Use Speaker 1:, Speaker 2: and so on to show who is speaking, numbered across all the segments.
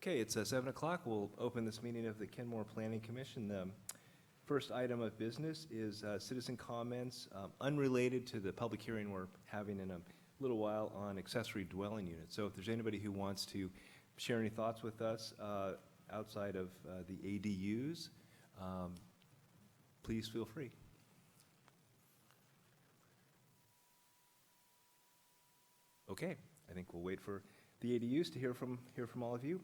Speaker 1: Okay, it's 7 o'clock. We'll open this meeting of the Kenmore Planning Commission. The first item of business is citizen comments unrelated to the public hearing we're having in a little while on accessory dwelling units. So if there's anybody who wants to share any thoughts with us outside of the ADUs, please feel free. Okay, I think we'll wait for the ADUs to hear from all of you.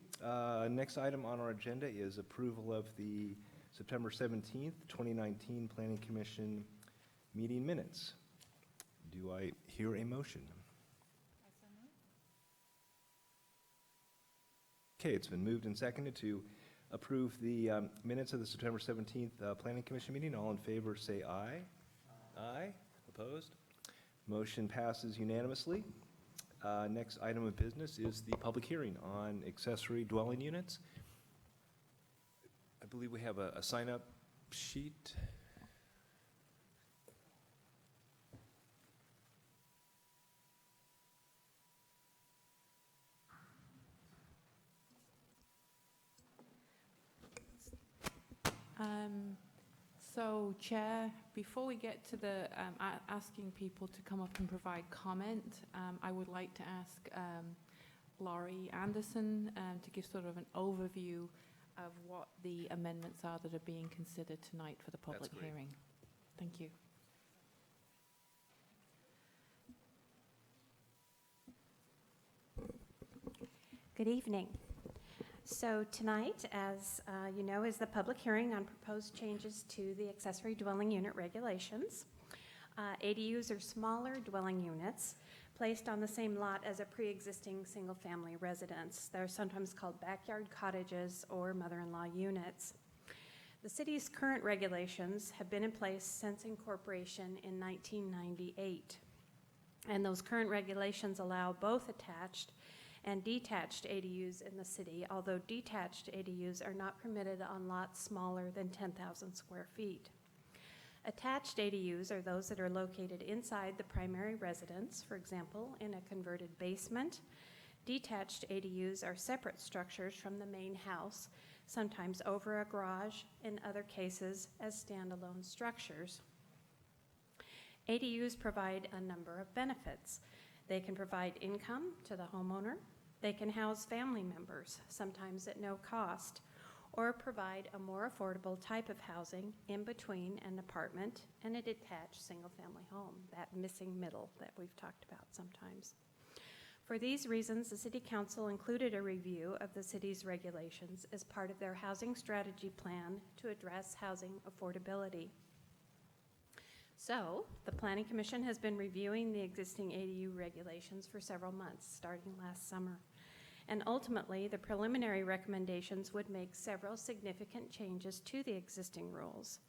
Speaker 1: Next item on our agenda is approval of the September 17th, 2019 Planning Commission meeting minutes. Do I hear a motion? Okay, it's been moved and seconded to approve the minutes of the September 17th Planning Commission meeting. All in favor say aye. Aye. Opposed? Motion passes unanimously. Next item of business is the public hearing on accessory dwelling units. I believe we have a sign-up sheet.
Speaker 2: So, Chair, before we get to the asking people to come up and provide comment, I would like to ask Laurie Anderson to give sort of an overview of what the amendments are that are being considered tonight for the public hearing. Thank you.
Speaker 3: Good evening. So tonight, as you know, is the public hearing on proposed changes to the accessory dwelling unit regulations. ADUs are smaller dwelling units placed on the same lot as a pre-existing single-family residence. They're sometimes called backyard cottages or mother-in-law units. The city's current regulations have been in place since incorporation in 1998. And those current regulations allow both attached and detached ADUs in the city, although detached ADUs are not permitted on lots smaller than 10,000 square feet. Attached ADUs are those that are located inside the primary residence, for example, in a converted basement. Detached ADUs are separate structures from the main house, sometimes over a garage, in other cases as standalone structures. ADUs provide a number of benefits. They can provide income to the homeowner. They can house family members, sometimes at no cost, or provide a more affordable type of housing in between an apartment and a detached single-family home, that missing middle that we've talked about sometimes. For these reasons, the City Council included a review of the city's regulations as part of their housing strategy plan to address housing affordability. So, the Planning Commission has been reviewing the existing ADU regulations for several months, starting last summer. And ultimately, the preliminary recommendations would make several significant changes to the existing rules.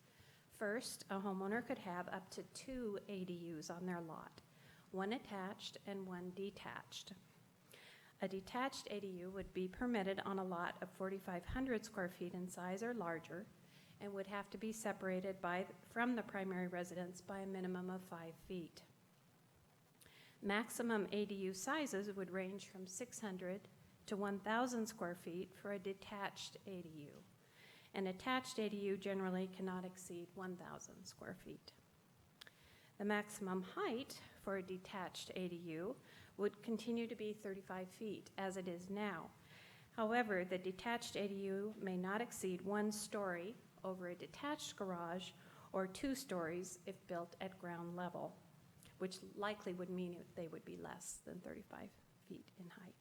Speaker 3: First, a homeowner could have up to 2 ADUs on their lot, one attached and one detached. A detached ADU would be permitted on a lot of 4,500 square feet in size or larger, and would have to be separated from the primary residence by a minimum of 5 feet. Maximum ADU sizes would range from 600 to 1,000 square feet for a detached ADU. An attached ADU generally cannot exceed 1,000 square feet. The maximum height for a detached ADU would continue to be 35 feet, as it is now. However, the detached ADU may not exceed 1 story over a detached garage, or 2 stories if built at ground level, which likely would mean they would be less than 35 feet in height.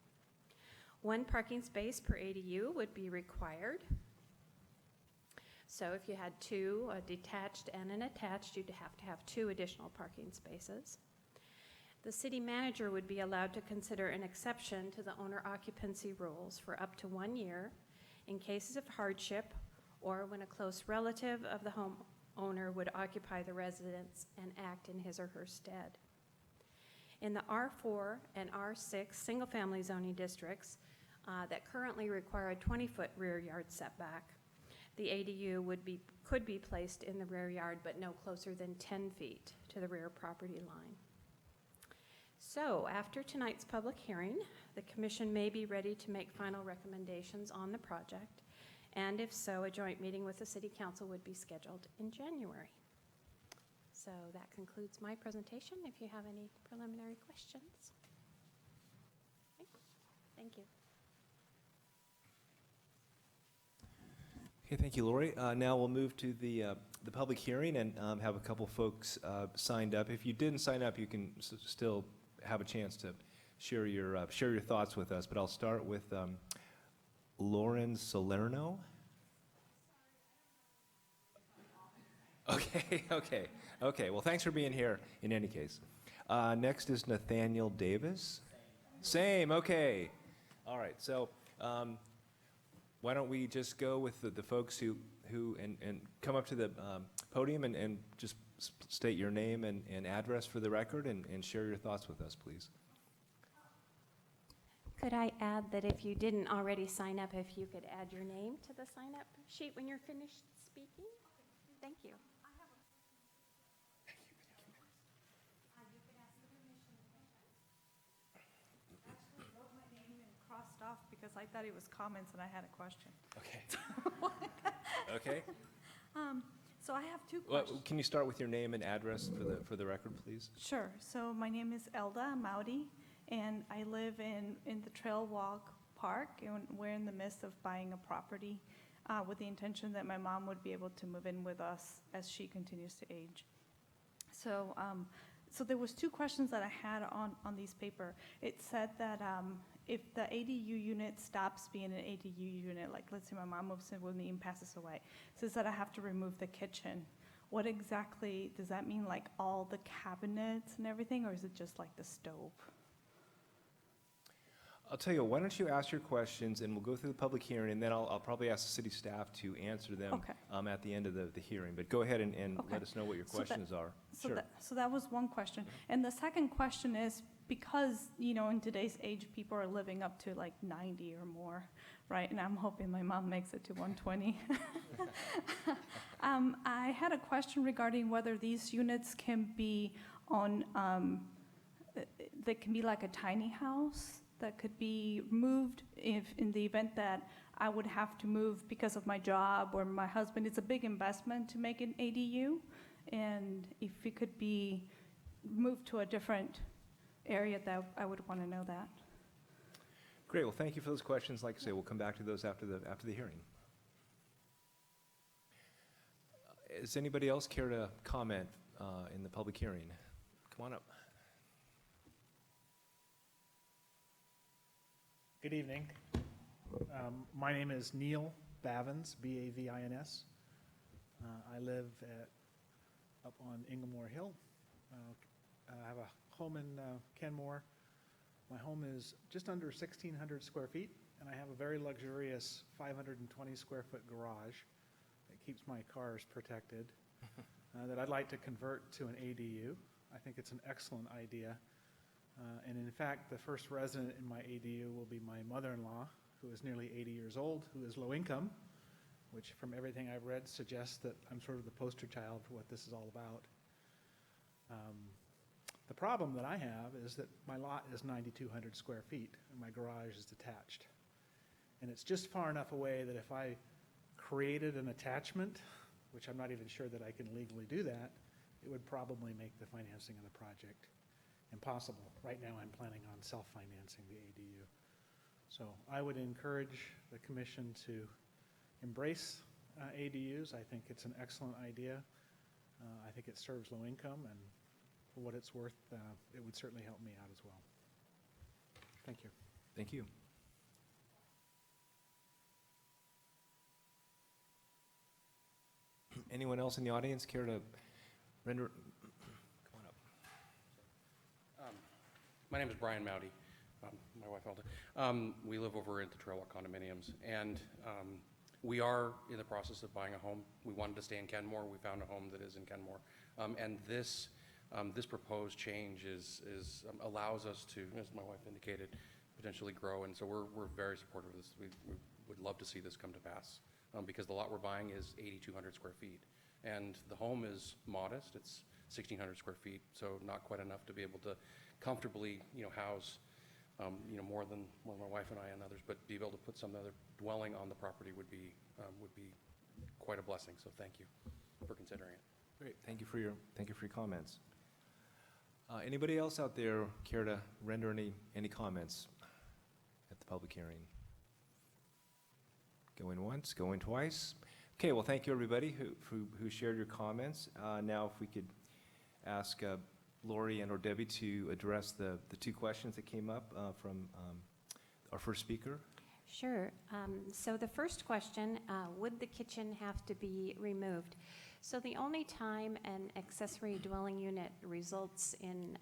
Speaker 3: 1 parking space per ADU would be required. So if you had 2, a detached and an attached, you'd have to have 2 additional parking spaces. The city manager would be allowed to consider an exception to the owner occupancy rules for up to 1 year in cases of hardship, or when a close relative of the homeowner would occupy the residence and act in his or her stead. In the R4 and R6 single-family zoning districts that currently require a 20-foot rear yard setback, the ADU could be placed in the rear yard, but no closer than 10 feet to the rear property line. So, after tonight's public hearing, the commission may be ready to make final recommendations on the project, and if so, a joint meeting with the city council would be scheduled in January. So that concludes my presentation. If you have any preliminary questions. Okay. Thank you.
Speaker 1: Okay, thank you, Lori. Now we'll move to the public hearing and have a couple folks signed up. If you didn't sign up, you can still have a chance to share your thoughts with us. But I'll start with Lauren Salerno. Okay. Well, thanks for being here in any case. Next is Nathaniel Davis. Same. Okay. All right. So why don't we just go with the folks who and come up to the podium and just state your name and address for the record and share your thoughts with us, please.
Speaker 3: Could I add that if you didn't already sign up, if you could add your name to the sign-up sheet when you're finished speaking? Thank you.
Speaker 4: Crossed off because I thought it was comments and I had a question.
Speaker 1: Okay. Okay.
Speaker 4: So I have two
Speaker 1: Well,
Speaker 4: questions.
Speaker 1: can you start with your name and address for the record, please?
Speaker 4: Sure. So my name is Elda Maudi, and I live in the Trail Walk Park, and we're in the midst of buying a property with the intention that my mom would be able to move in with us as she continues to age. So so there was two questions that I had on these paper. It said that if the ADU unit stops being an ADU unit, like let's say my mom moves in with me and passes away, it says that I have to remove the kitchen. What exactly does that mean? Like all the cabinets and everything, or is it just like the stove?
Speaker 1: I'll tell you, why don't you ask your questions, and we'll go through the public hearing, and then I'll probably ask the city staff to answer them
Speaker 4: Okay.
Speaker 1: At the end of the hearing. But go ahead and
Speaker 4: Okay.
Speaker 1: let us know what your
Speaker 4: So that-
Speaker 1: questions are. Sure.
Speaker 4: So that was one question. And the second question is, because, in today's age, people are living up to like 90 or more, right? And I'm hoping my mom makes it to 120. I had a question regarding whether these units can be on, that can be like a tiny house that could be moved if, in the event that I would have to move because of my job or my husband. It's a big investment to make an ADU, and if it could be moved to a different area, that I would want to know that.
Speaker 1: Great. Well, thank you for those questions. Like I say, we'll come back to those after the hearing. Does anybody else care to comment in the public hearing? Come on up.
Speaker 5: Good evening. My name is Neil Bavins, B-A-V-I-N-S. I live up on Inglemore Hill. I have a home in Kenmore. My home is just under 1,600 square feet, and I have a very luxurious 520 square foot garage that keeps my cars protected that I'd like to convert to an ADU. I think it's an excellent idea. And in fact, the first resident in my ADU will be my mother-in-law, who is nearly 80 years old, who is low income, which from everything I've read suggests that I'm sort of the poster child for what this is all about. The problem that I have is that my lot is 9,200 square feet and my garage is detached. And it's just far enough away that if I created an attachment, which I'm not even sure that I can legally do that, it would probably make the financing of the project impossible. Right now I'm planning on self-financing the ADU. So I would encourage the commission to embrace ADUs. I think it's an excellent idea. I think it serves low income, and for what it's worth, it would certainly help me out as well. Thank you.
Speaker 1: Thank you. Anyone else in the audience care to render? Come on up.
Speaker 6: My name is Brian Mowdy. My wife Elda. We live over at the Trailwalk condominiums, and we are in the process of buying a home. We wanted to stay in Kenmore. We found a home that is in Kenmore, and this proposed change allows us to, as my wife indicated, potentially grow. And so we're very supportive of this. We would love to see this come to pass because the lot we're buying is 8,200 square feet, and the home is modest. It's 1,600 square feet, so not quite enough to be able to comfortably, house more than my wife and I and others, but be able to put some other dwelling on the property would be quite a blessing. So thank you for considering it.
Speaker 1: Great, thank you for your comments. Anybody else out there care to render any comments at the public hearing? Going once, going twice? Okay, well, thank you, everybody who shared your comments. Now, if we could ask Lori and or Debbie to address the two questions that came up from our first speaker.
Speaker 3: Sure. So the first question, would the kitchen have to be removed? So the only time an accessory dwelling unit results in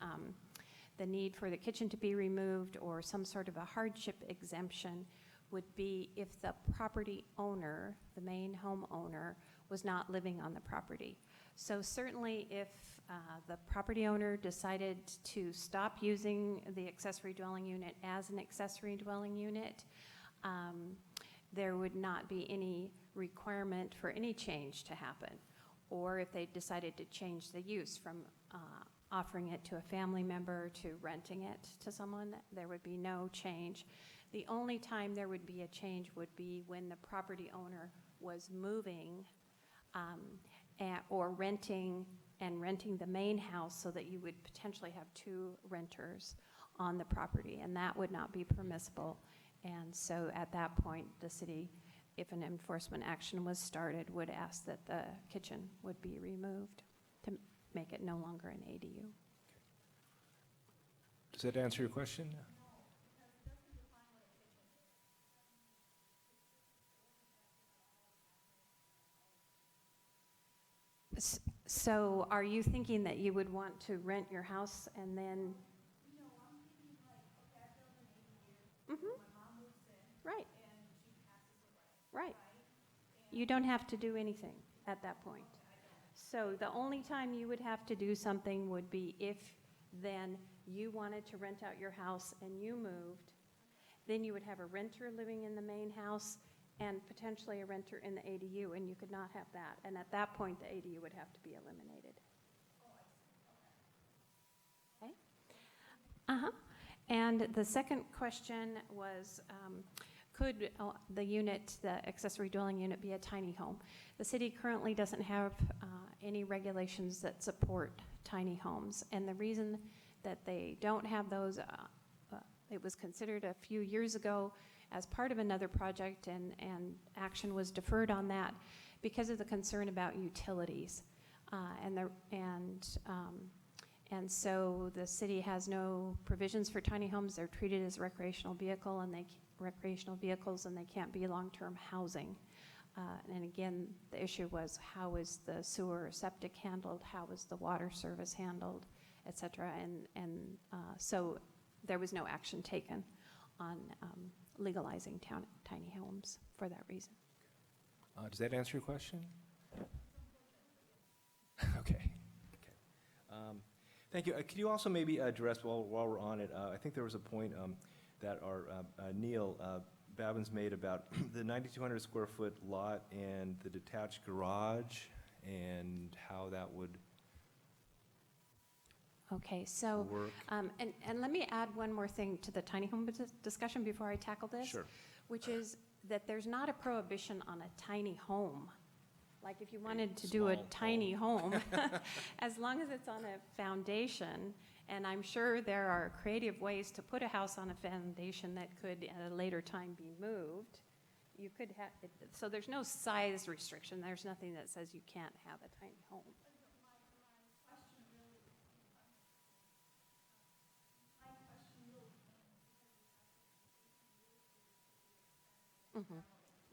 Speaker 3: the need for the kitchen to be removed or some sort of a hardship exemption would be if the property owner, the main homeowner, was not living on the property. So certainly if the property owner decided to stop using the accessory dwelling unit as an accessory dwelling unit, there would not be any requirement for any change to happen. Or if they decided to change the use from offering it to a family member to renting it to someone, there would be no change. The only time there would be a change would be when the property owner was moving or renting the main house, so that you would potentially have two renters on the property, and that would not be permissible. And so at that point, the city, if an enforcement action was started, would ask that the kitchen would be removed to make it no longer an ADU.
Speaker 1: Does that answer your question?
Speaker 3: So are you thinking that you would want to rent your house and then? Right. Right. You don't have to do anything at that point. So the only time you would have to do something would be if then you wanted to rent out your house and you moved, then you would have a renter living in the main house and potentially a renter in the ADU, and you could not have that. And at that point, the ADU would have to be eliminated. Okay? And the second question was, could the accessory dwelling unit be a tiny home? The city currently doesn't have any regulations that support tiny homes. And the reason that they don't have those, it was considered a few years ago as part of another project, and action was deferred on that because of the concern about utilities. And so the city has no provisions for tiny homes. They're treated as recreational vehicles, and they can't be long-term housing. And again, the issue was, how is the sewer or septic handled? How is the water service handled, et cetera? And so there was no action taken on legalizing tiny homes for that reason.
Speaker 1: Does that answer your question? Okay. Thank you. Could you also maybe address, while we're on it, I think there was a point that our Neil Babbins made about the 9,200 square foot lot and the detached garage and how that would
Speaker 3: Okay, so,
Speaker 1: work.
Speaker 3: and let me add one more thing to the tiny home discussion before I tackle this.
Speaker 1: Sure.
Speaker 3: Which is that there's not a prohibition on a tiny home. Like if you wanted to do a
Speaker 1: Small
Speaker 3: tiny home, as long as it's on a foundation, and I'm sure there are creative ways to put a house on a foundation that could at a later time be moved. You could have, so there's no size restriction. There's nothing that says you can't have a tiny home.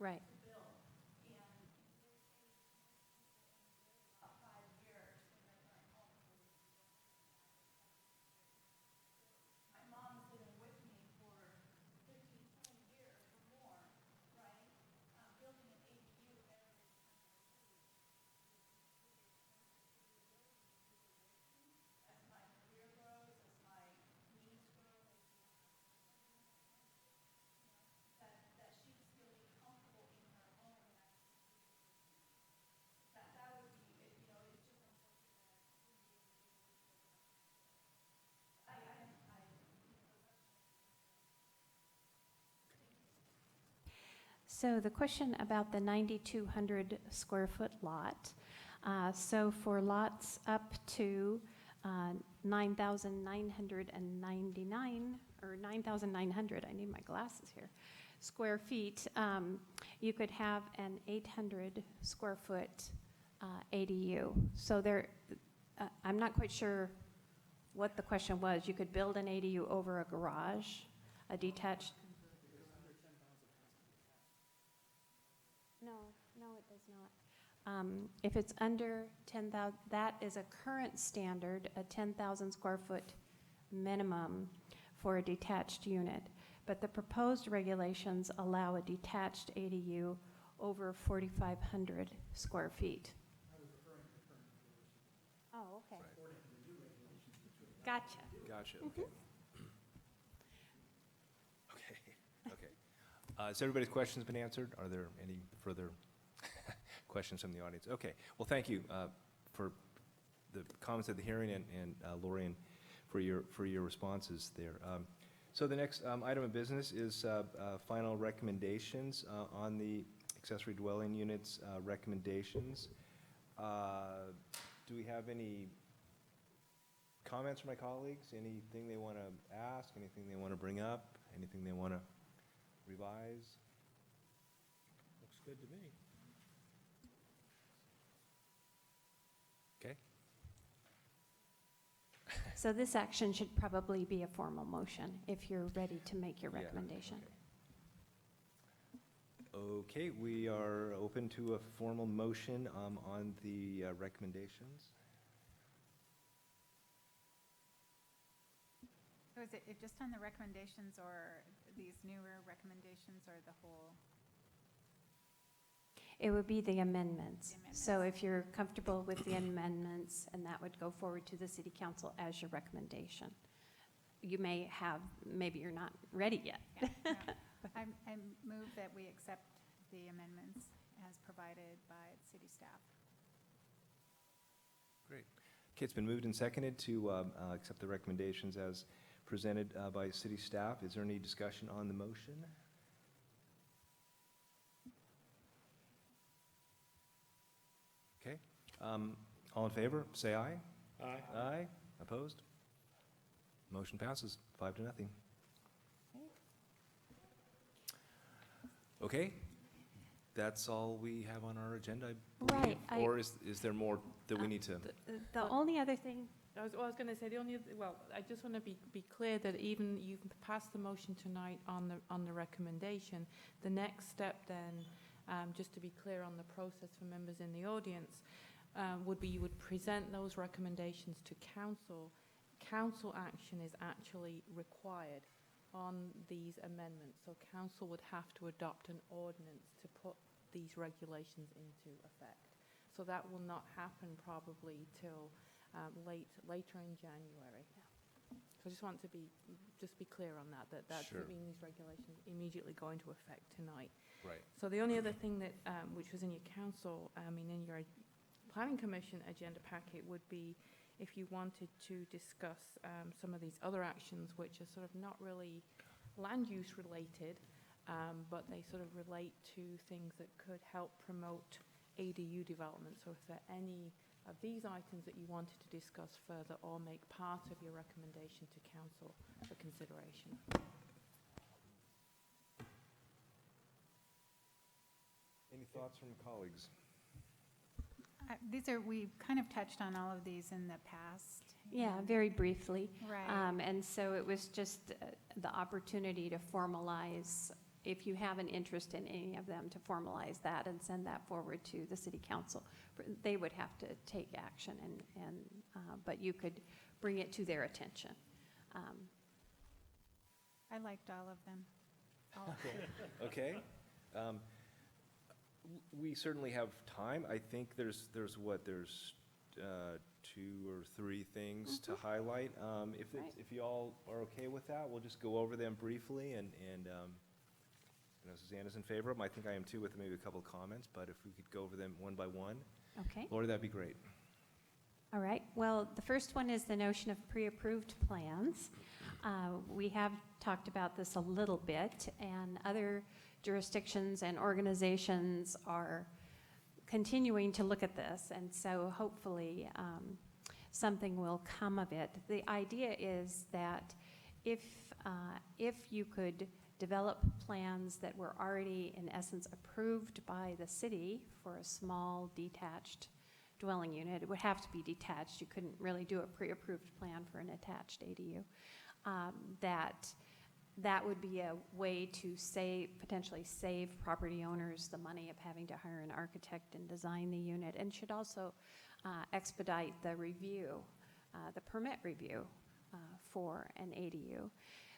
Speaker 3: Right. So the question about the 9,200 square foot lot. So for lots up to 9,999, or 9,900, I need my glasses here, square feet, you could have an 800 square foot ADU. So there, I'm not quite sure what the question was. You could build an ADU over a garage, a detached. No, it does not. If it's under 10,000, that is a current standard, a 10,000 square foot minimum for a detached unit. But the proposed regulations allow a detached ADU over 4,500 square feet. Oh, okay. Gotcha.
Speaker 1: Gotcha, okay. Okay. Has everybody's questions been answered? Are there any further questions from the audience? Okay, well, thank you for the comments at the hearing, and Lorian, for your responses there. So the next item of business is final recommendations on the accessory dwelling units recommendations. Do we have any comments from my colleagues? Anything they want to ask? Anything they want to bring up? Anything they want to revise? Looks good to me. Okay.
Speaker 3: So this action should probably be a formal motion if you're ready to make your
Speaker 1: Yeah,
Speaker 3: recommendation.
Speaker 1: Okay, we are open to a formal motion on the recommendations.
Speaker 7: So is it just on the recommendations, or these newer recommendations, or the whole?
Speaker 3: It would be the amendments.
Speaker 7: The amendments.
Speaker 3: So if you're comfortable with the amendments, and that would go forward to the city council as your recommendation. You may have, maybe you're not ready yet.
Speaker 7: Yeah, no. I move that we accept the amendments as provided by city staff.
Speaker 1: Great. Okay, it's been moved and seconded to accept the recommendations as presented by city staff. Is there any discussion on the motion? Okay. All in favor, say aye.
Speaker 5: Aye.
Speaker 1: Aye. Opposed? Motion passes 5-0. Okay, that's all we have on our agenda, I believe.
Speaker 3: Right,
Speaker 1: Or is there more that we need to?
Speaker 3: The only other thing,
Speaker 2: I was going to say, the only, well, I just want to be clear that even you can pass the motion tonight on the recommendation. The next step then, just to be clear on the process for members in the audience, would be you would present those recommendations to council. Council action is actually required on these amendments. So council would have to adopt an ordinance to put these regulations into effect. So that will not happen probably till later in January. So I just want to be clear on that
Speaker 1: Sure.
Speaker 2: doesn't mean these regulations immediately go into effect tonight.
Speaker 1: Right.
Speaker 2: So the only other thing that, which was in your council, in your planning commission agenda packet would be if you wanted to discuss some of these other actions which are sort of not really land use related, but they sort of relate to things that could help promote ADU development. So if there are any of these items that you wanted to discuss further or make part of your recommendation to council for consideration.
Speaker 1: Any thoughts from colleagues?
Speaker 7: We've kind of touched on all of these in the past.
Speaker 3: yeah, very briefly.
Speaker 7: Right.
Speaker 3: And so it was just the opportunity to formalize, if you have an interest in any of them, to formalize that and send that forward to the city council. They would have to take action, but you could bring it to their attention.
Speaker 7: I liked all of them.
Speaker 1: Okay. We certainly have time. I think there's 2 or 3 things to highlight. If you all are okay with that, we'll just go over them briefly, and Suzanne is in favor of them. I think I am too, with maybe a couple of comments, but if we could go over them one by one.
Speaker 3: Okay.
Speaker 1: Lori, that'd be great.
Speaker 3: All right. Well, the first one is the notion of pre-approved plans. We have talked about this a little bit, and other jurisdictions and organizations are continuing to look at this, and so hopefully something will come of it. The idea is that if you could develop plans that were already, in essence, approved by the city for a small detached dwelling unit, it would have to be detached. You couldn't really do a pre-approved plan for an attached ADU. That would be a way to potentially save property owners the money of having to hire an architect and design the unit, and should also expedite the review, the permit review for an ADU.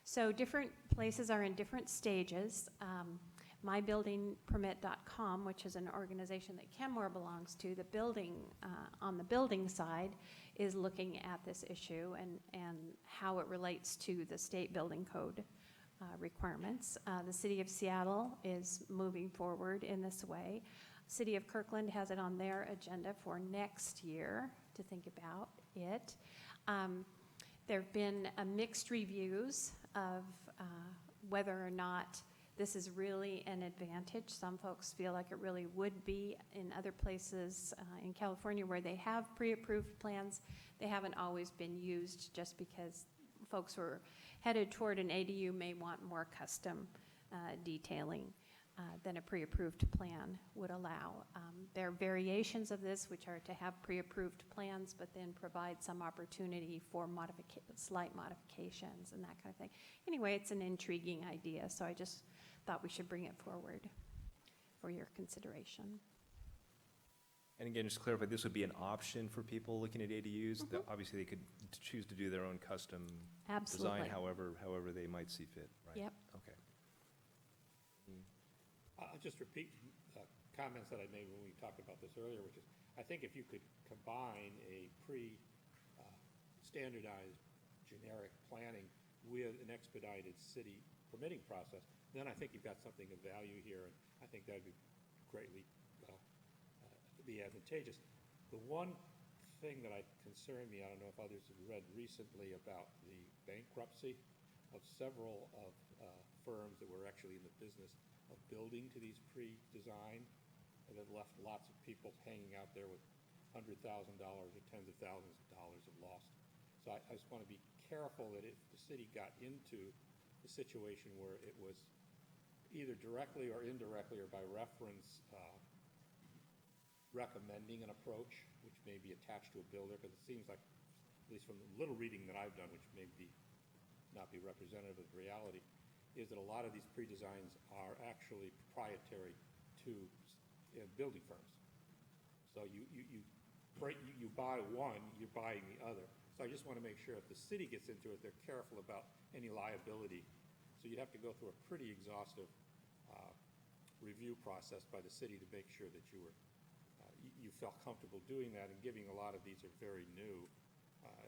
Speaker 3: So different places are in different stages. MyBuildingPermit.com, which is an organization that Kenmore belongs to, the building, on the building side, is looking at this issue and how it relates to the state building code requirements. The City of Seattle is moving forward in this way. City of Kirkland has it on their agenda for next year to think about it. There have been mixed reviews of whether or not this is really an advantage. Some folks feel like it really would be. In other places in California where they have pre-approved plans, they haven't always been used, just because folks who are headed toward an ADU may want more custom detailing than a pre-approved plan would allow. There are variations of this, which are to have pre-approved plans, but then provide some opportunity for slight modifications and that kind of thing. Anyway, it's an intriguing idea, so I just thought we should bring it forward for your consideration.
Speaker 1: And again, just to clarify, this would be an option for people looking at ADUs.
Speaker 3: Mhm.
Speaker 1: Obviously, they could choose to do their own custom
Speaker 3: Absolutely.
Speaker 1: design however they might see fit, right?
Speaker 3: Yep.
Speaker 1: Okay.
Speaker 8: I'll just repeat comments that I made when we talked about this earlier, which is, I think if you could combine a standardized generic planning with an expedited city permitting process, then I think you've got something of value here, and I think that would be greatly be advantageous. The one thing that concerned me, I don't know if others have read recently about the bankruptcy of several of firms that were actually in the business of building to these pre-design, and that left lots of people hanging out there with $100,000 or tens of thousands of dollars of loss. So I just want to be careful that if the city got into the situation where it was either directly or indirectly or by reference recommending an approach which may be attached to a builder, because it seems like, at least from the little reading that I've done, which may not be representative of reality, is that a lot of these pre-designs are actually proprietary to building firms. So you buy one, you're buying the other. So I just want to make sure if the city gets into it, they're careful about any liability. So you'd have to go through a pretty exhaustive review process by the city to make sure that you felt comfortable doing that, and giving a lot of these are very new.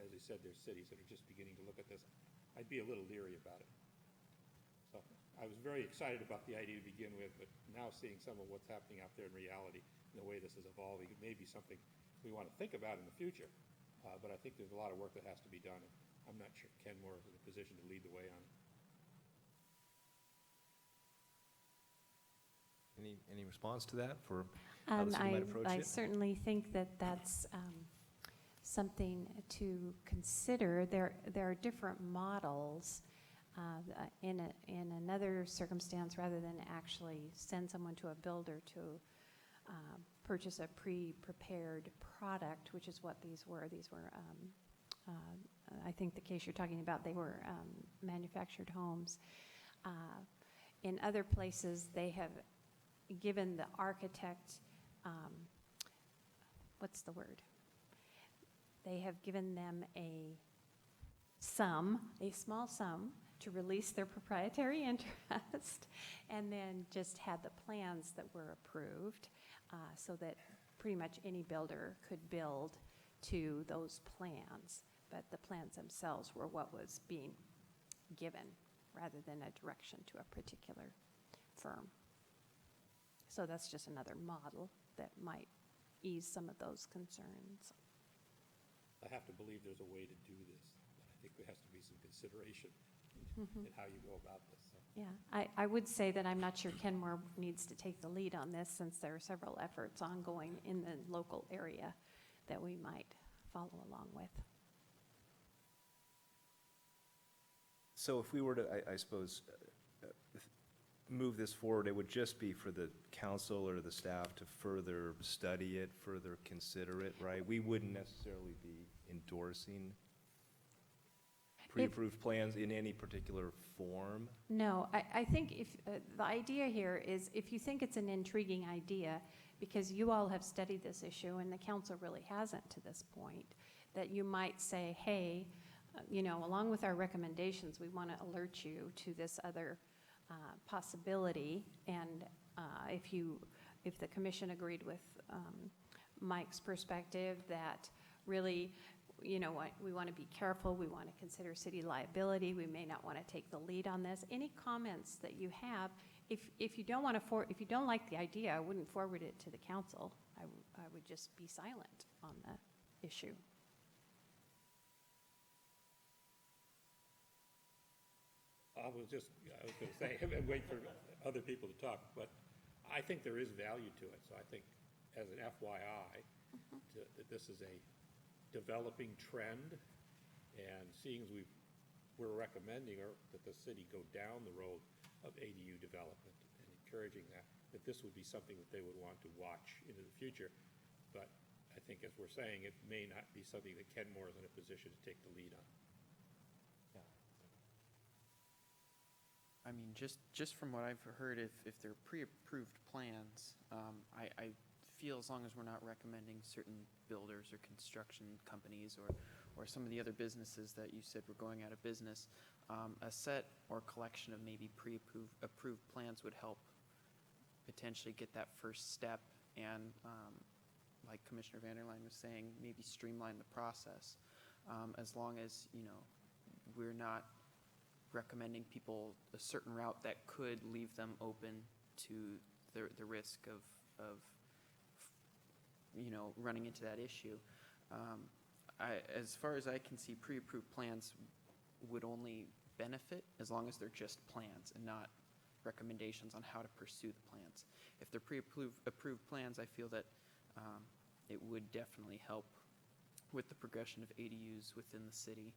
Speaker 8: As I said, there's cities that are just beginning to look at this. I'd be a little leery about it. So I was very excited about the idea to begin with, but now seeing some of what's happening out there in reality and the way this is evolving, it may be something we want to think about in the future. But I think there's a lot of work that has to be done, and I'm not sure Kenmore is in a position to lead the way on it.
Speaker 1: Any response to that for how the city might approach
Speaker 3: I
Speaker 1: it?
Speaker 3: certainly think that that's something to consider. There are different models. In another circumstance, rather than actually send someone to a builder to purchase a pre-prepared product, which is what these were. These were, I think the case you're talking about, they were manufactured homes. In other places, they have given the architect, what's the word? They have given them a small sum, to release their proprietary interest, and then just had the plans that were approved so that pretty much any builder could build to those plans, but the plans themselves were what was being given rather than a direction to a particular firm. So that's just another model that might ease some of those concerns.
Speaker 8: I have to believe there's a way to do this, but I think there has to be some consideration
Speaker 3: Mhm.
Speaker 8: in how you go about this, so.
Speaker 3: Yeah, I would say that I'm not sure Kenmore needs to take the lead on this, since there are several efforts ongoing in the local area that we might follow along with.
Speaker 1: So if we were to, I suppose, move this forward, it would just be for the council or the staff to further study it, further consider it, right? We wouldn't necessarily be endorsing pre-approved plans in any particular form.
Speaker 3: No, I think if, the idea here is, if you think it's an intriguing idea, because you all have studied this issue and the council really hasn't to this point, that you might say, hey, along with our recommendations, we want to alert you to this other possibility. And if the commission agreed with Mike's perspective that really, we want to be careful, we want to consider city liability, we may not want to take the lead on this. Any comments that you have, if you don't want to, if you don't like the idea, I wouldn't forward it to the council. I would just be silent on the issue.
Speaker 8: I was going to say, and wait for other people to talk, but I think there is value to it. So I think, as an FYI, that this is a developing trend, and seeing as we're recommending that the city go down the road of ADU development and encouraging that this would be something that they would want to watch into the future. But I think, as we're saying, it may not be something that Kenmore is in a position to take the lead on.
Speaker 9: I mean, just from what I've heard, if they're pre-approved plans, I feel as long as we're not recommending certain builders or construction companies or some of the other businesses that you said were going out of business, a set or collection of maybe pre-approved plans would help potentially get that first step and, like Commissioner Vanderline was saying, maybe streamline the process, as long as, we're not recommending people a certain route that could leave them open to the risk of running into that issue. As far as I can see, pre-approved plans would only benefit as long as they're just plans and not recommendations on how to pursue the plans. If they're pre-approved plans, I feel that it would definitely help with the progression of ADUs within the city,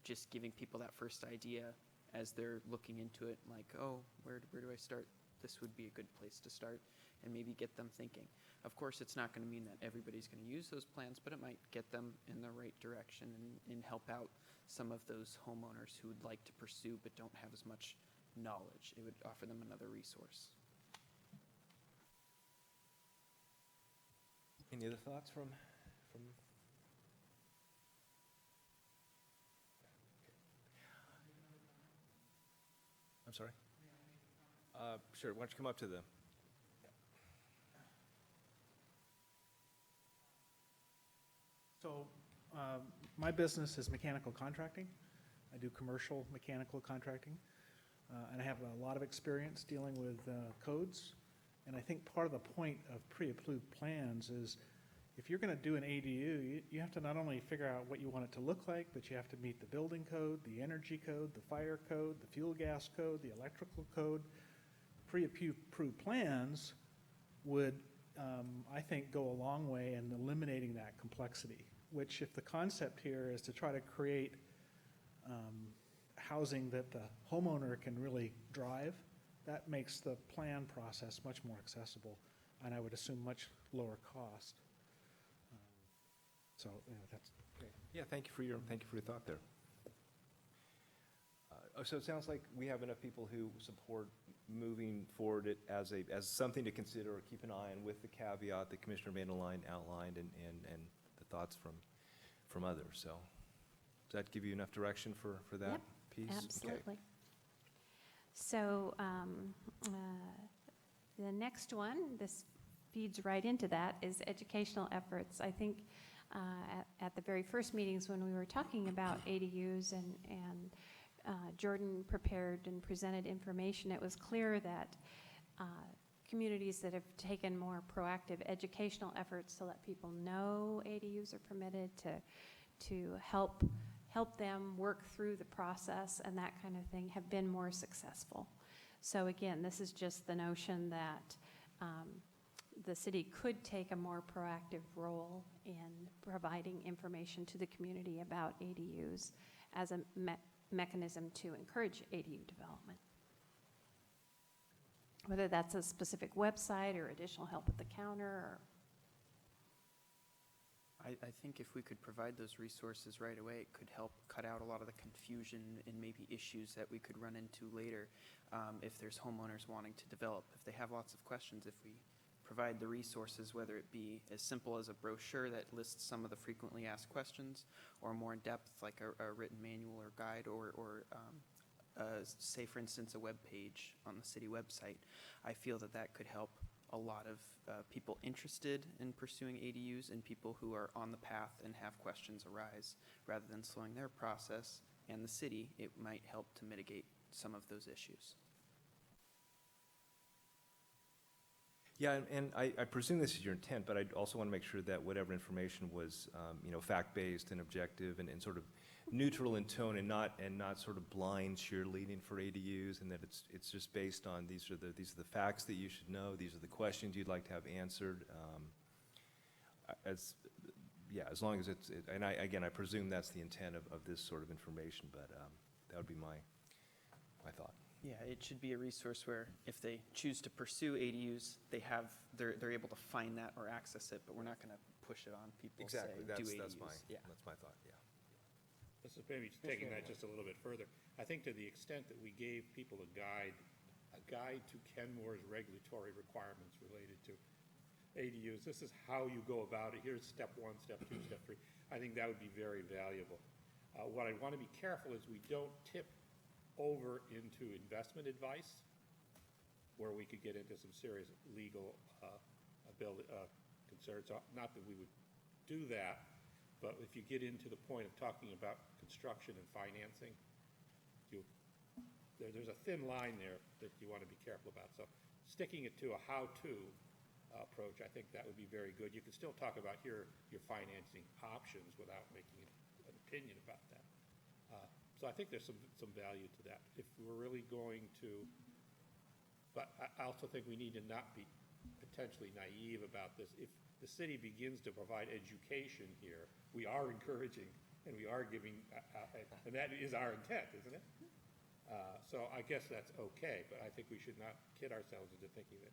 Speaker 9: just giving people that first idea as they're looking into it, like, oh, where do I start? This would be a good place to start, and maybe get them thinking. Of course, it's not going to mean that everybody's going to use those plans, but it might get them in the right direction and help out some of those homeowners who would like to pursue but don't have as much knowledge. It would offer them another resource.
Speaker 1: Any other thoughts from? I'm sorry? Sure, why don't you come up to the,
Speaker 5: So my business is mechanical contracting. I do commercial mechanical contracting, and I have a lot of experience dealing with codes. And I think part of the point of pre-approved plans is, if you're going to do an ADU, you have to not only figure out what you want it to look like, but you have to meet the building code, the energy code, the fire code, the fuel gas code, the electrical code. Pre-approved plans would, I think, go a long way in eliminating that complexity, which, if the concept here is to try to create housing that the homeowner can really drive, that makes the plan process much more accessible, and I would assume much lower cost. So that's
Speaker 1: okay. Yeah, thank you for your thought there. So it sounds like we have enough people who support moving forward it as something to consider or keep an eye on, with the caveat that Commissioner Vanderline outlined and the thoughts from others. So does that give you enough direction for that
Speaker 3: Yep,
Speaker 1: piece?
Speaker 3: absolutely.
Speaker 1: Okay.
Speaker 3: So the next one, this feeds right into that, is educational efforts. I think at the very first meetings when we were talking about ADUs and Jordan prepared and presented information, it was clear that communities that have taken more proactive educational efforts to let people know ADUs are permitted, to help help them work through the process and that kind of thing have been more successful. So again, this is just the notion that the city could take a more proactive role in providing information to the community about ADUs as a mechanism to encourage ADU development. Whether that's a specific website or additional help at the counter or
Speaker 9: I think if we could provide those resources right away, it could help cut out a lot of the confusion and maybe issues that we could run into later if there's homeowners wanting to develop. If they have lots of questions, if we provide the resources, whether it be as simple as a brochure that lists some of the frequently asked questions, or more in depth like a written manual or guide, or say, for instance, a web page on the city website, I feel that that could help a lot of people interested in pursuing ADUs and people who are on the path and have questions arise. Rather than slowing their process and the city, it might help to mitigate some of those issues.
Speaker 1: Yeah, and I presume this is your intent, but I also want to make sure that whatever information was, fact-based and objective and sort of neutral in tone and not sort of blind cheerleading for ADUs, and that it's just based on these are the facts that you should know, these are the questions you'd like to have answered. As long as I presume that's the intent of this sort of information, but that would be my thought.
Speaker 9: Yeah, it should be a resource where if they choose to pursue ADUs, they're able to find that or access it, but we're not going to push it on people.
Speaker 1: Exactly,
Speaker 9: say, do ADUs.
Speaker 1: that's my thought. Yeah.
Speaker 8: This is maybe taking that just a little bit further. I think to the extent that we gave people a guide to Kenmore's regulatory requirements related to ADUs, this is how you go about it. Here's step 1, step 2, step 3. I think that would be very valuable. What I want to be careful is we don't tip over into investment advice, where we could get into some serious legal concerns. Not that we would do that, but if you get into the point of talking about construction and financing, there's a thin line there that you want to be careful about. So sticking it to a how-to approach, I think that would be very good. You can still talk about your financing options without making an opinion about that. So I think there's some value to that. If we're really going to, but I also think we need to not be potentially naive about this. If the city begins to provide education here, we are encouraging and we are giving, and that is our intent, isn't it? So I guess that's okay, but I think we should not kid ourselves into thinking that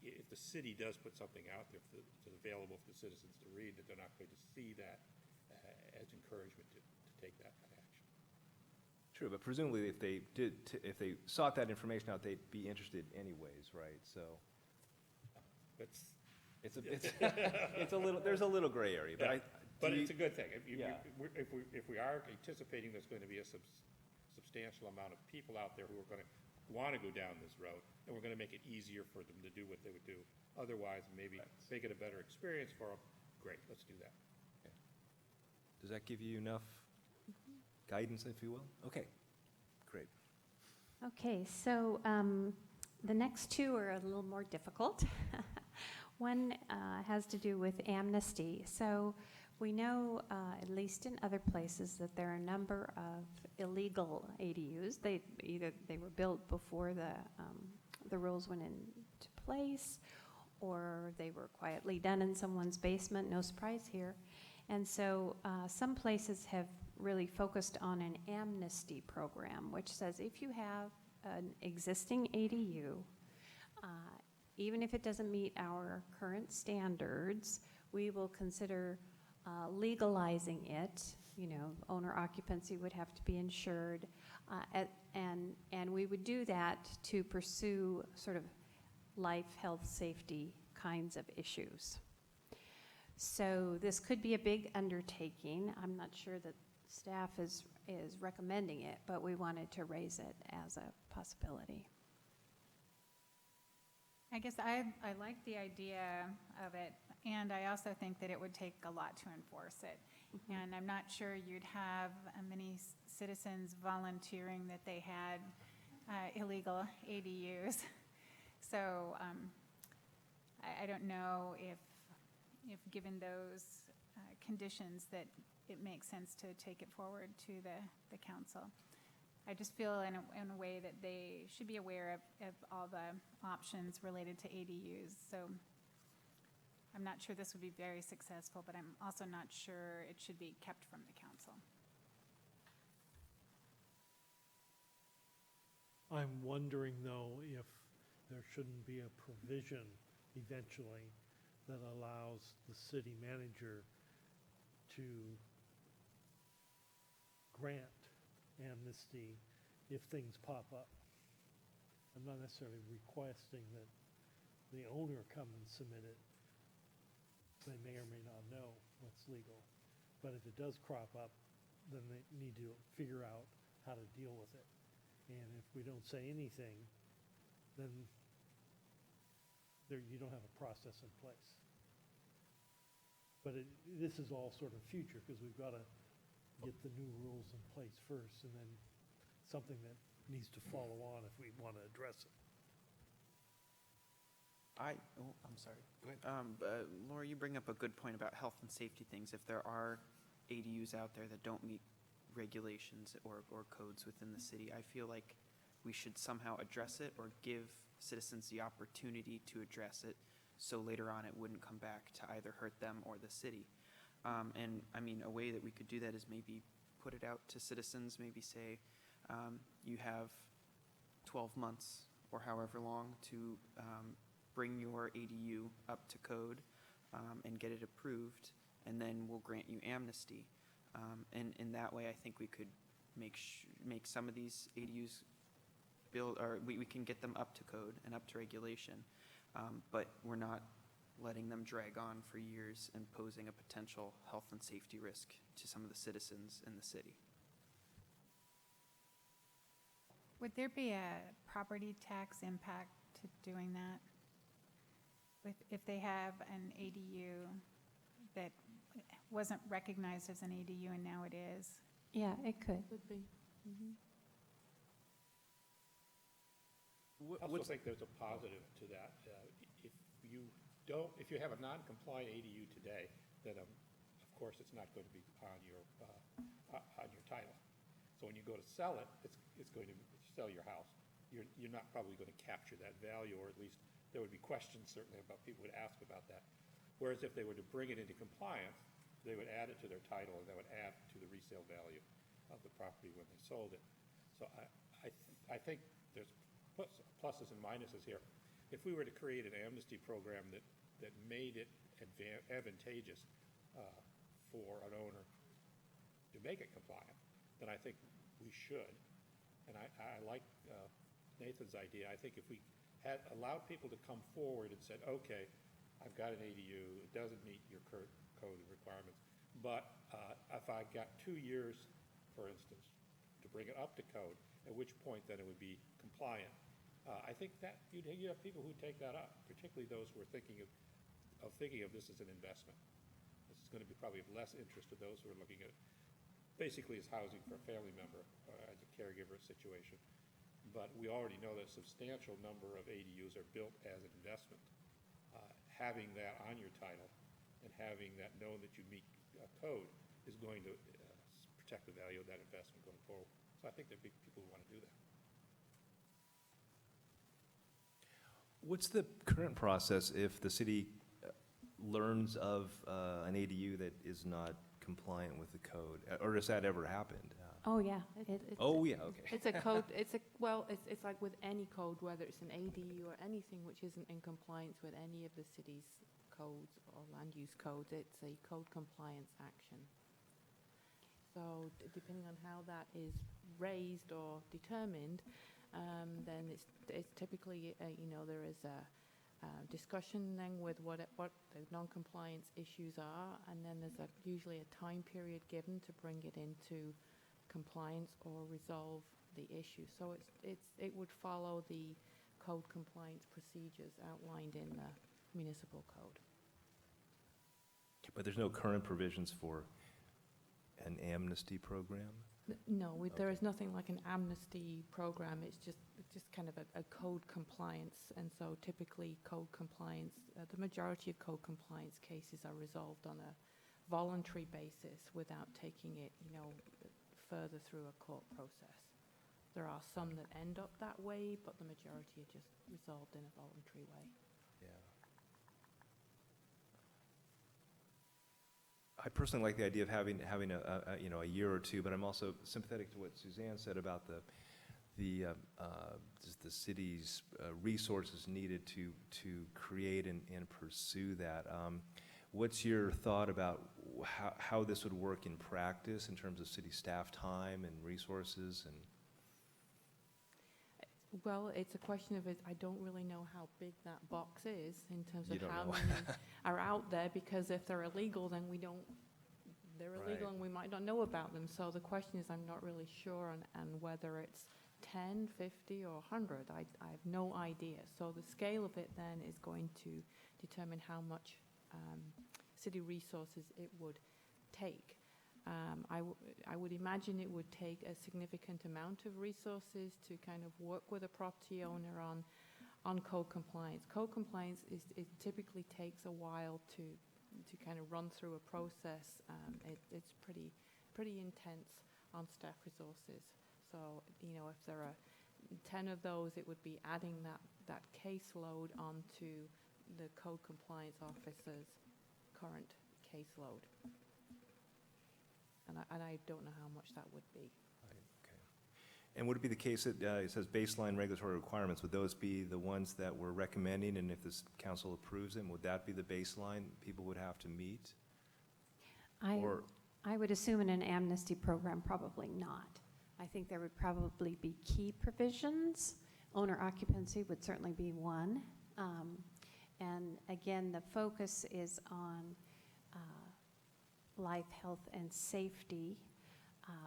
Speaker 8: if the city does put something out there that's available for the citizens to read, that they're not going to see that as encouragement to take that action.
Speaker 1: True, but presumably if they sought that information out, they'd be interested anyways, right? So it's a little, there's a little gray area, but
Speaker 8: But it's a good thing. If we are anticipating there's going to be a substantial amount of people out there who are going to want to go down this road, and we're going to make it easier for them to do what they would do otherwise, maybe make it a better experience for them, great, let's do that.
Speaker 1: Okay. Does that give you enough guidance, if you will? Okay, great.
Speaker 3: Okay, so the next two are a little more difficult. One has to do with amnesty. So we know, at least in other places, that there are a number of illegal ADUs. They were built before the rules went into place, or they were quietly done in someone's basement. No surprise here. And so some places have really focused on an amnesty program, which says if you have an existing ADU, even if it doesn't meet our current standards, we will consider legalizing it. You know, owner occupancy would have to be insured, and we would do that to pursue sort of life, health, safety kinds of issues. So this could be a big undertaking. I'm not sure that staff is recommending it, but we wanted to raise it as a possibility.
Speaker 7: I guess I like the idea of it, and I also think that it would take a lot to enforce it. Mm-hmm. And I'm not sure you'd have many citizens volunteering that they had illegal ADUs. So I don't know if given those conditions that it makes sense to take it forward to the council. I just feel in a way that they should be aware of all the options related to ADUs. So I'm not sure this would be very successful, but I'm also not sure it should be kept from the council.
Speaker 10: I'm wondering, though, if there shouldn't be a provision eventually that allows the city manager to grant amnesty if things pop up. I'm not necessarily requesting that the owner come and submit it. They may or may not know what's legal. But if it does crop up, then they need to figure out how to deal with it. And if we don't say anything, then you don't have a process in place. But this is all sort of future, because we've got to get the new rules in place first, and then something that needs to follow on if we want to address it.
Speaker 9: I'm sorry. Go ahead. Laura, you bring up a good point about health and safety things. If there are ADUs out there that don't meet regulations or codes within the city, I feel like we should somehow address it or give citizens the opportunity to address it, so later on it wouldn't come back to either hurt them or the city. And I mean, a way that we could do that is maybe put it out to citizens, maybe say, you have 12 months or however long to bring your ADU up to code and get it approved, and then we'll grant you amnesty. And in that way, I think we could make some of these ADUs we can get them up to code and up to regulation, but we're not letting them drag on for years and posing a potential health and safety risk to some of the citizens in the city.
Speaker 7: Would there be a property tax impact to doing that? If they have an ADU that wasn't recognized as an ADU and now it is?
Speaker 3: Yeah, it could.
Speaker 2: Would be. Mhm.
Speaker 8: I also think there's a positive to that. If you have a non-compliant ADU today, then of course it's not going to be on your title. So when you go to sell it, it's going to sell your house. You're not probably going to capture that value, or at least there would be questions certainly about people would ask about that. Whereas if they were to bring it into compliance, they would add it to their title, and that would add to the resale value of the property when they sold it. So I think there's pluses and minuses here. If we were to create an amnesty program that made it advantageous for an owner to make it compliant, then I think we should. And I like Nathan's idea. I think if we had allowed people to come forward and said, okay, I've got an ADU, it doesn't meet your current code requirements, but if I got 2 years, for instance, to bring it up to code, at which point then it would be compliant. I think that you have people who take that up, particularly those who are thinking of this as an investment. This is going to be probably of less interest to those who are looking at it basically as housing for a family member, as a caregiver situation. But we already know that a substantial number of ADUs are built as an investment. Having that on your title and having that known that you meet code is going to protect the value of that investment going forward. So I think there'd be people who want to do that.
Speaker 1: What's the current process if the city learns of an ADU that is not compliant with the code? Or has that ever happened?
Speaker 3: Oh, yeah.
Speaker 1: Oh, yeah, okay.
Speaker 2: It's a code, it's like with any code, whether it's an ADU or anything which isn't in compliance with any of the city's codes or land use codes, it's a code compliance action. So depending on how that is raised or determined, then it's typically, there is a discussion then with what the non-compliance issues are, and then there's usually a time period given to bring it into compliance or resolve the issue. So it would follow the code compliance procedures outlined in the municipal code.
Speaker 1: But there's no current provisions for an amnesty program?
Speaker 2: No, there
Speaker 1: Okay.
Speaker 2: is nothing like an amnesty program. It's just kind of a code compliance, and so typically code compliance, the majority of code compliance cases are resolved on a voluntary basis without taking it, further through a court process. There are some that end up that way, but the majority are just resolved in a voluntary way.
Speaker 1: Yeah. I personally like the idea of having a year or two, but I'm also sympathetic to what Suzanne said about just the city's resources needed to create and pursue that. What's your thought about how this would work in practice in terms of city staff time and resources and?
Speaker 2: Well, it's a question of I don't really know how big that box is in terms
Speaker 1: You
Speaker 2: of
Speaker 1: don't
Speaker 2: how
Speaker 1: know.
Speaker 2: many are out there, because if they're illegal, then they're illegal
Speaker 1: Right.
Speaker 2: and we might not know about them. So the question is, I'm not really sure on whether it's 10, 50, or 100. I have no idea. So the scale of it then is going to determine how much city resources it would take. I would imagine it would take a significant amount of resources to kind of work with a property owner on code compliance. Code compliance it typically takes a while to kind of run through a process. It's pretty intense on staff resources. So, if there are 10 of those, it would be adding that caseload onto the code compliance officer's current caseload. And I don't know how much that would be.
Speaker 1: Okay. And would it be the case that it says baseline regulatory requirements, would those be the ones that we're recommending, and if this council approves them, would that be the baseline people would have to meet? Or
Speaker 3: I would assume in an amnesty program, probably not. I think there would probably be key provisions. Owner occupancy would certainly be one. And again, the focus is on life, health, and safety.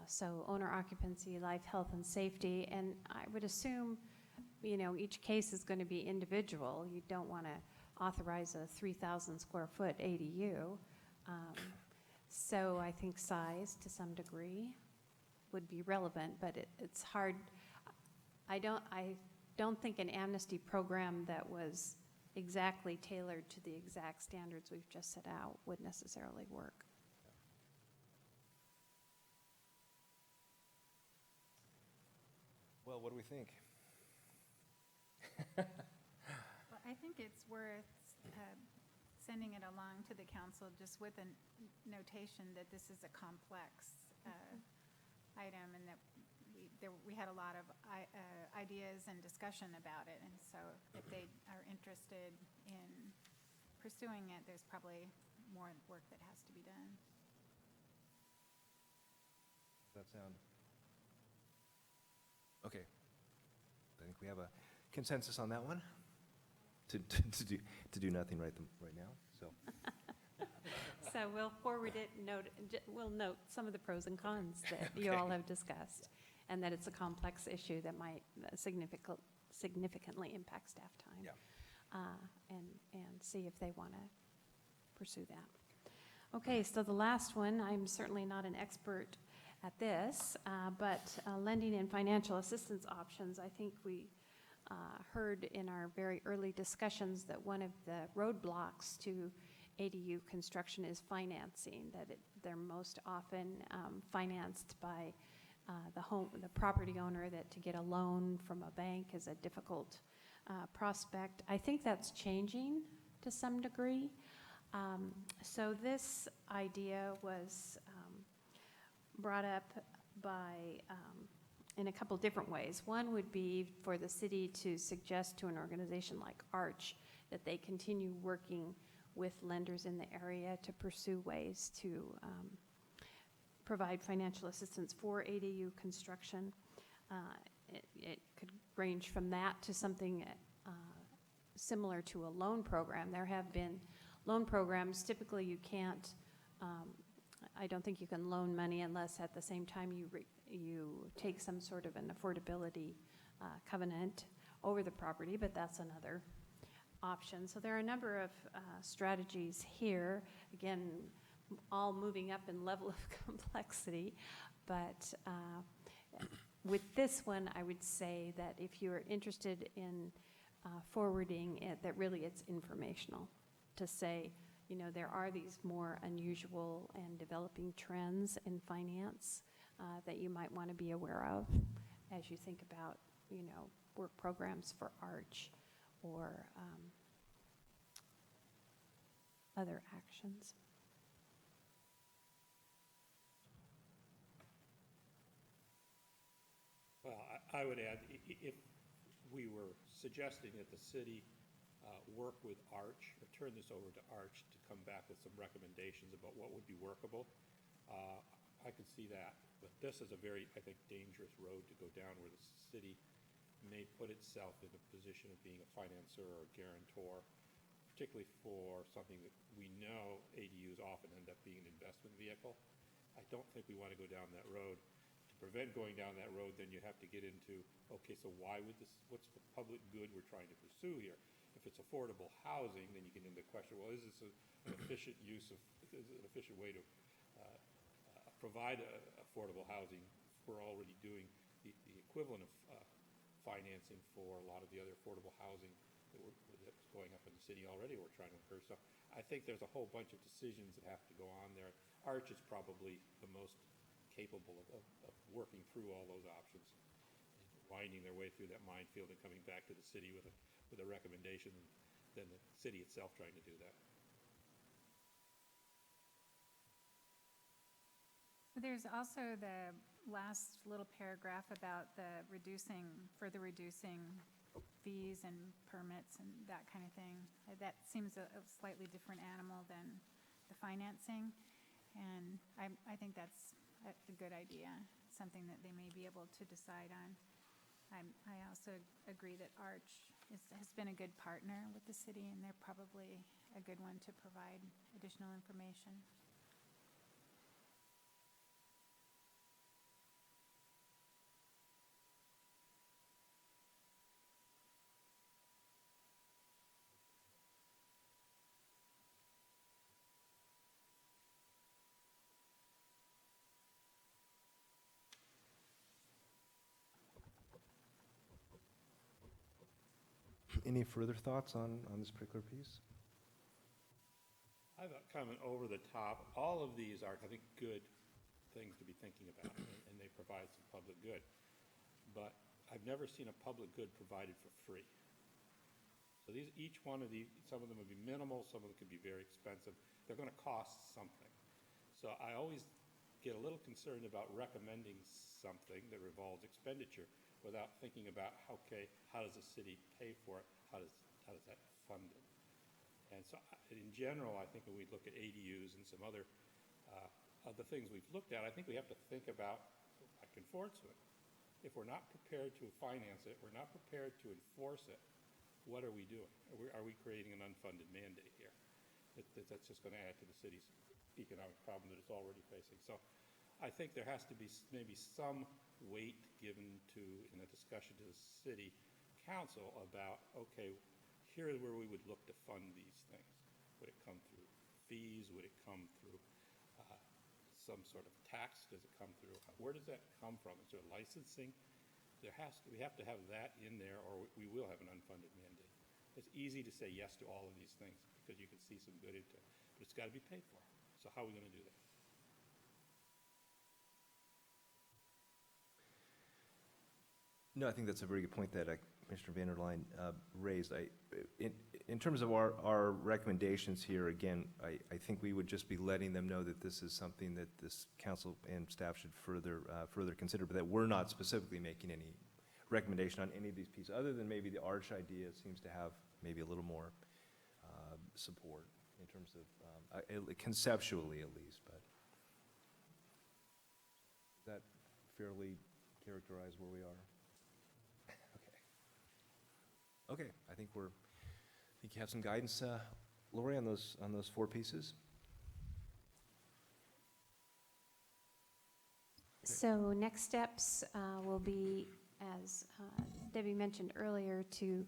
Speaker 3: So owner occupancy, life, health, and safety. And I would assume, each case is going to be individual. You don't want to authorize a 3,000 square foot ADU. So I think size to some degree would be relevant, but it's hard. I don't think an amnesty program that was exactly tailored to the exact standards we've just set out would necessarily work.
Speaker 1: Well, what do we think?
Speaker 7: Well, I think it's worth sending it along to the council just with a notation that this is a complex item, and that we had a lot of ideas and discussion about it. And so if they are interested in pursuing it, there's probably more work that has to be done.
Speaker 1: Does that sound? Okay. I think we have a consensus on that one, to do nothing right now, so.
Speaker 3: So we'll forward it, we'll note some of the pros and cons that you all have discussed, and that it's a complex issue that might significantly impact staff time.
Speaker 1: Yeah.
Speaker 3: And see if they want to pursue that. Okay, so the last one, I'm certainly not an expert at this, but lending and financial assistance options. I think we heard in our very early discussions that one of the roadblocks to ADU construction is financing, that they're most often financed by the property owner, that to get a loan from a bank is a difficult prospect. I think that's changing to some degree. So this idea was brought up by in a couple different ways. One would be for the city to suggest to an organization like Arch that they continue working with lenders in the area to pursue ways to provide financial assistance for ADU construction. It could range from that to something similar to a loan program. There have been loan programs. Typically you can't, I don't think you can loan money unless at the same time you take some sort of an affordability covenant over the property, but that's another option. So there are a number of strategies here, again, all moving up in level of complexity, but with this one, I would say that if you're interested in forwarding it, that really it's informational, to say, there are these more unusual and developing trends in finance that you might want to be aware of as you think about, work programs for ARCH or other actions.
Speaker 8: Well, I would add, if we were suggesting that the city work with ARCH, or turn this over to ARCH to come back with some recommendations about what would be workable, I could see that. But this is a very, I think, dangerous road to go down, where the city may put itself in a position of being a financier or a guarantor, particularly for something that we know ADUs often end up being an investment vehicle. I don't think we want to go down that road. To prevent going down that road, then you have to get into, okay, so why would this, what's the public good we're trying to pursue here? If it's affordable housing, then you get into the question, well, is this an efficient use of, is it an efficient way to provide affordable housing? We're already doing the equivalent of financing for a lot of the other affordable housing that's going up in the city already, we're trying to encourage. So I think there's a whole bunch of decisions that have to go on there. ARCH is probably the most capable of working through all those options, winding their way through that minefield and coming back to the city with a recommendation, than the city itself trying to do that.
Speaker 7: There's also the last little paragraph about the further reducing fees and permits and that kind of thing. That seems a slightly different animal than the financing, and I think that's a good idea, something that they may be able to decide on. I also agree that ARCH has been a good partner with the city, and they're probably a good one to provide additional information.
Speaker 1: Any further thoughts on this particular piece?
Speaker 8: I have a comment over the top. All of these are, I think, good things to be thinking about, and they provide some public good. But I've never seen a public good provided for free. So each one of these, some of them would be minimal, some of them could be very expensive. They're going to cost something. So I always get a little concerned about recommending something that involves expenditure without thinking about, okay, how does the city pay for it? How does that fund it? And so in general, I think when we look at ADUs and some other things we've looked at, I think we have to think about, like enforcement. If we're not prepared to finance it, we're not prepared to enforce it, what are we doing? Are we creating an unfunded mandate here? That's just going to add to the city's economic problem that it's already facing. So I think there has to be maybe some weight given to, in a discussion to the city council about, okay, here is where we would look to fund these things. Would it come through fees? Would it come through some sort of tax? Does it come through? Where does that come from? Is there licensing? We have to have that in there, or we will have an unfunded mandate. It's easy to say yes to all of these things because you can see some good into it, but it's got to be paid for. So how are we going to do that?
Speaker 1: No, I think that's a very good point that Commissioner Van der Laan raised. In terms of our recommendations here, again, I think we would just be letting them know that this is something that this council and staff should further consider, but that we're not specifically making any recommendation on any of these pieces, other than maybe the ARCH idea seems to have maybe a little more support in terms of, conceptually at least, but does that fairly characterize where we are? Okay, I think you have some guidance, Lori, on those 4 pieces.
Speaker 3: So next steps will be, as Debbie mentioned earlier, to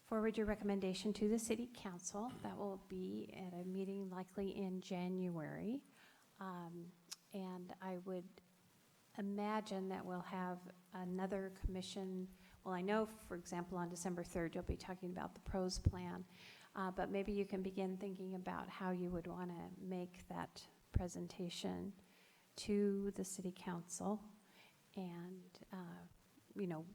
Speaker 3: forward your recommendation to the city council. That will be at a meeting likely in January. And I would imagine that we'll have another commission. Well, I know, for example, on December 3rd, you'll be talking about the PROS plan. But maybe you can begin thinking about how you would want to make that presentation to the city council and,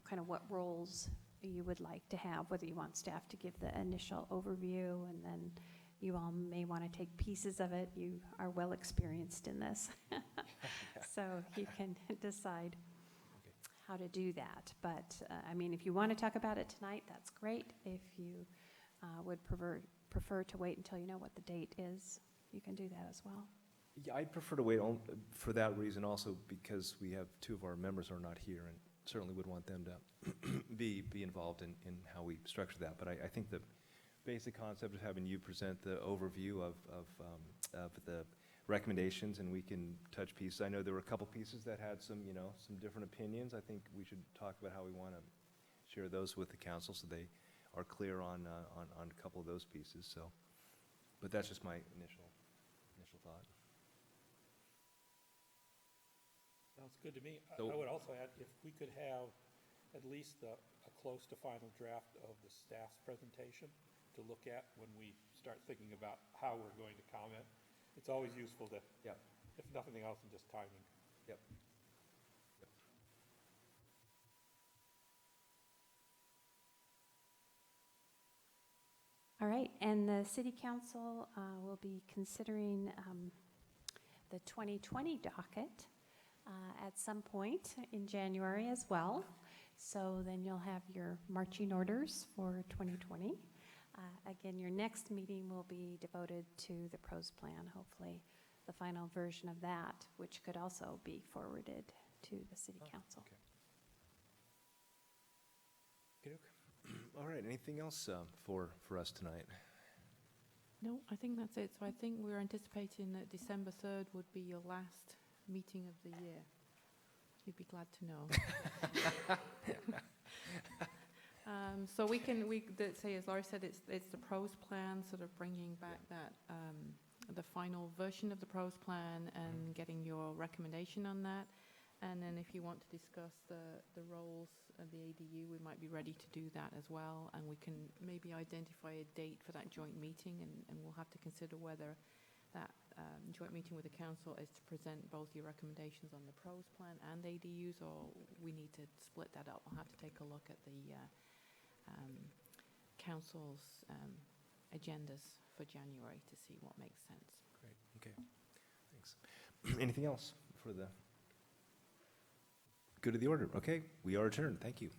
Speaker 3: kind of what roles you would like to have, whether you want staff to give the initial overview and then you all may want to take pieces of it. You are well experienced in this. So you can decide how to do that. But, if you want to talk about it tonight, that's great. If you would prefer to wait until you know what the date is, you can do that as well.
Speaker 1: Yeah, I'd prefer to wait for that reason also, because we have two of our members are not here, and certainly would want them to be involved in how we structure that. But I think the basic concept of having you present the overview of the recommendations, and we can touch pieces. I know there were a couple pieces that had some different opinions. I think we should talk about how we want to share those with the council so they are clear on a couple of those pieces. So, but that's just my initial thought.
Speaker 8: Sounds good to me.
Speaker 1: So-
Speaker 8: I would also add, if we could have at least a close to final draft of the staff's presentation to look at when we start thinking about how we're going to comment. It's always useful to,
Speaker 1: Yep.
Speaker 8: if nothing else, than just timing.
Speaker 1: Yep.
Speaker 3: All right, and the city council will be considering the 2020 docket at some point in January as well. So then you'll have your marching orders for 2020. Again, your next meeting will be devoted to the pros plan, hopefully the final version of that, which could also be forwarded to the city council.
Speaker 1: Okay. All right, anything else for us tonight?
Speaker 2: No, I think that's it. So I think we're anticipating that December 3rd would be your last meeting of the year. You'd be glad to know. So say, as Laurie said, it's the pros plan, sort of bringing back that, the final version of the pros plan and getting your recommendation on that. And then if you want to discuss the roles of the ADU, we might be ready to do that as well. And we can maybe identify a date for that joint meeting, and we'll have to consider whether that joint meeting with the council is to present both your recommendations on the pros plan and ADUs, or we need to split that up. We'll have to take a look at the council's agendas for January to see what makes sense.
Speaker 1: Great, okay, thanks. Anything else for the good of the order? Okay, we are adjourned, thank you.